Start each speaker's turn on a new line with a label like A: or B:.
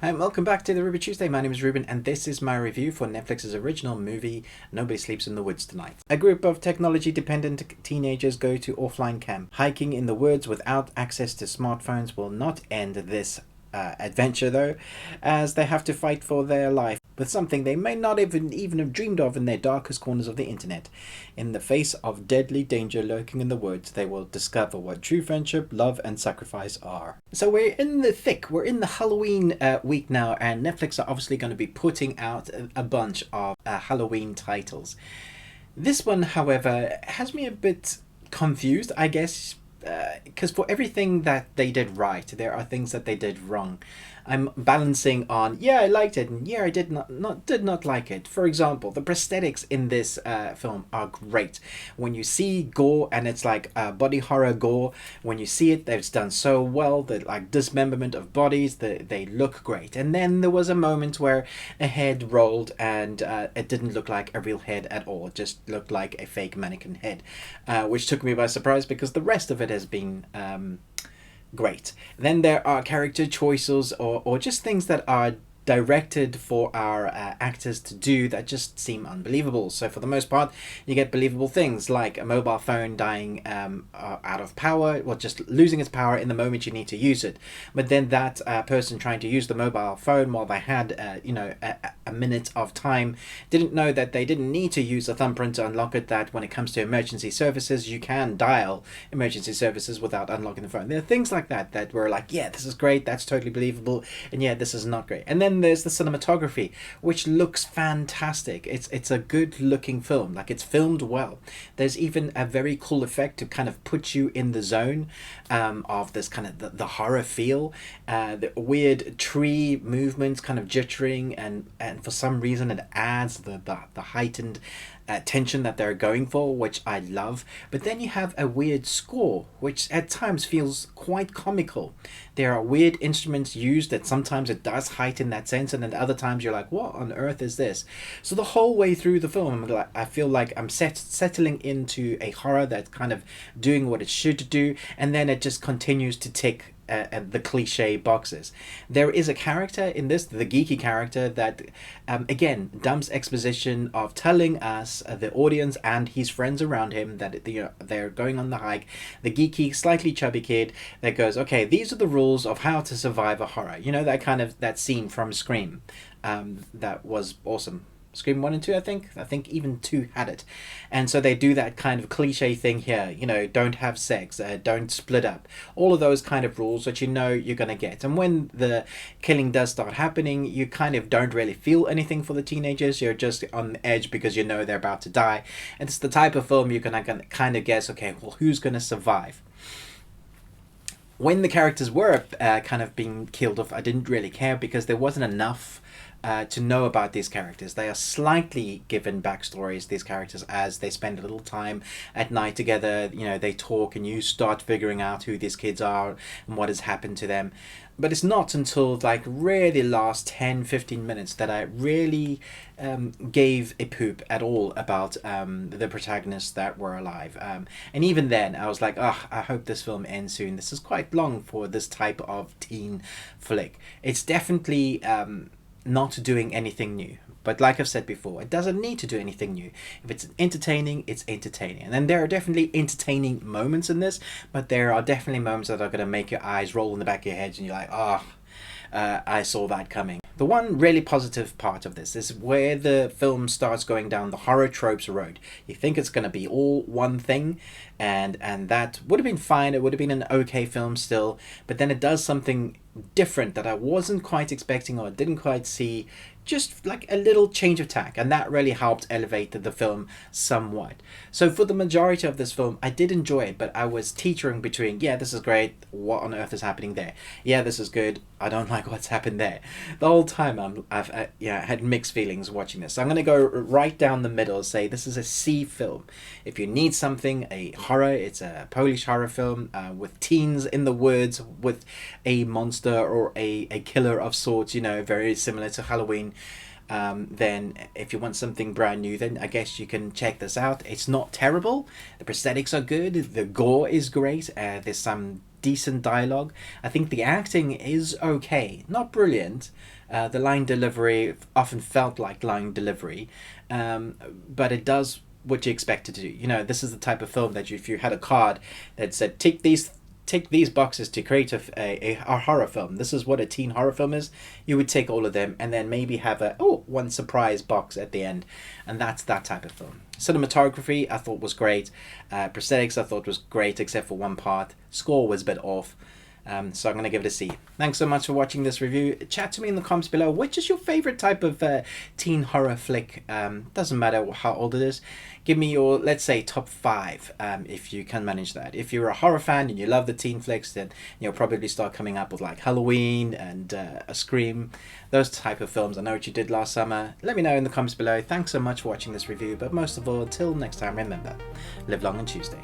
A: Hi and welcome back to the Ruby Tuesday. My name is Ruben and this is my review for Netflix's original movie, Nobody Sleeps in the Woods Tonight. A group of technology-dependent teenagers go to offline camp. Hiking in the woods without access to smartphones will not end this adventure though, as they have to fight for their life with something they may not even have dreamed of in their darkest corners of the internet. In the face of deadly danger lurking in the woods, they will discover what true friendship, love and sacrifice are. So we're in the Halloween week now, and Netflix are obviously going to be putting out a bunch of Halloween titles. This one, however, has me a bit confused, I guess, because for everything that they did right, there are things that they did wrong. I'm balancing on, yeah, I liked it, and yeah, I did not like it. For example, the prosthetics in this film are great. When you see gore, and it's like body horror gore, when you see it, it's done so well. The like dismemberment of bodies, they look great. And then there was a moment where a head rolled, and it didn't look like a real head at all. It just looked like a fake mannequin head, which took me by surprise because the rest of it has been great. Then there are character choices or just things that are directed for our actors to do that just seem unbelievable. So for the most part, you get believable things like a mobile phone dying out of power, or just losing its power in the moment you need to use it. But then that person trying to use the mobile phone while they had a minute of time didn't know that they didn't need to use a thumbprint to unlock it, that when it comes to emergency services, you can dial emergency services without unlocking the phone. There are things like that were like, yeah, this is great, that's totally believable, and yeah, this is not great. And then there's the cinematography, which looks fantastic. It's a good looking film, like it's filmed well. There's even a very cool effect to kind of put you in the zone of this kind of the horror feel, the weird tree movements kind of jittering, and for some reason it adds the heightened tension that they're going for, which I love. But then you have a weird score, which at times feels quite comical. There are weird instruments used that sometimes it does heighten that sense, and then other times you're like, what on earth is this? So the whole way through the film, I feel like I'm settling into a horror that's kind of doing what it should do, and then it just continues to tick the cliche boxes. There is a character in this, the geeky character, that again dumps exposition of telling us, the audience and his friends around him, that they're going on the hike. The geeky, slightly chubby kid that goes, okay, these are the rules of how to survive a horror. You know, that scene from Scream, that was awesome. Scream 1 and 2, I think even 2 had it. And so they do that kind of cliche thing here, don't have sex, don't split up. All of those kind of rules that you're going to get. And when the killing does start happening, you kind of don't really feel anything for the teenagers. You're just on the edge because they're about to die. And it's the type of film you're going to kind of guess, okay, well, who's going to survive? When the characters were kind of being killed off, I didn't really care because there wasn't enough to know about these characters. They are slightly given backstories, these characters, as they spend a little time at night together. They talk and you start figuring out who these kids are and what has happened to them. But it's not until like really last 10-15 minutes that I really gave a poop at all about the protagonists that were alive. And even then I was like, I hope this film ends soon. This is quite long for this type of teen flick. It's definitely not doing anything new. But like I've said before, it doesn't need to do anything new. If it's entertaining, it's entertaining. And then there are definitely entertaining moments in this, but there are definitely moments that are going to make your eyes roll in the back of your head and you're like, I saw that coming. The one really positive part of this is where the film starts going down the horror tropes road. You think it's going to be all one thing, and that would have been fine. It would have been an okay film still, but then it does something different that I wasn't quite expecting or didn't quite see. Just like a little change of tack, and that really helped elevate the film somewhat. So for the majority of this film, I did enjoy it, but I was teetering between, yeah, this is great, what on earth is happening there? Yeah, this is good, I don't like what's happened there. The whole time I've had mixed feelings watching this. So I'm going to go right down the middle and say this is a C film. If you need something, a horror, it's a Polish horror film with teens in the woods with a monster or a killer of sorts, very similar to Halloween. Then if you want something brand new, then I guess you can check this out. It's not terrible. The prosthetics are good. The gore is great. There's some decent dialogue. I think the acting is okay, not brilliant. The line delivery often felt like line delivery, but it does what you expect it to do. You know, this is the type of film that if you had a card that said tick these boxes to create a horror film, this is what a teen horror film is, you would take all of them and then maybe have one surprise box at the end, and that's that type of film. Cinematography I thought was great. Prosthetics I thought was great except for one part. Score was a bit off. So I'm going to give it a C. Thanks so much for watching this review. Chat to me in the comments below. Which is your favorite type of teen horror flick? Doesn't matter how old it is. Give me your, let's say, top 5 if you can manage that. If you're a horror fan and you love the teen flicks, then you'll probably start coming up with like Halloween and a Scream. Those type of films. I know what you did last summer. Let me know in the comments below. Thanks so much for watching this review. But most of all, until next time, remember, live long on Tuesday.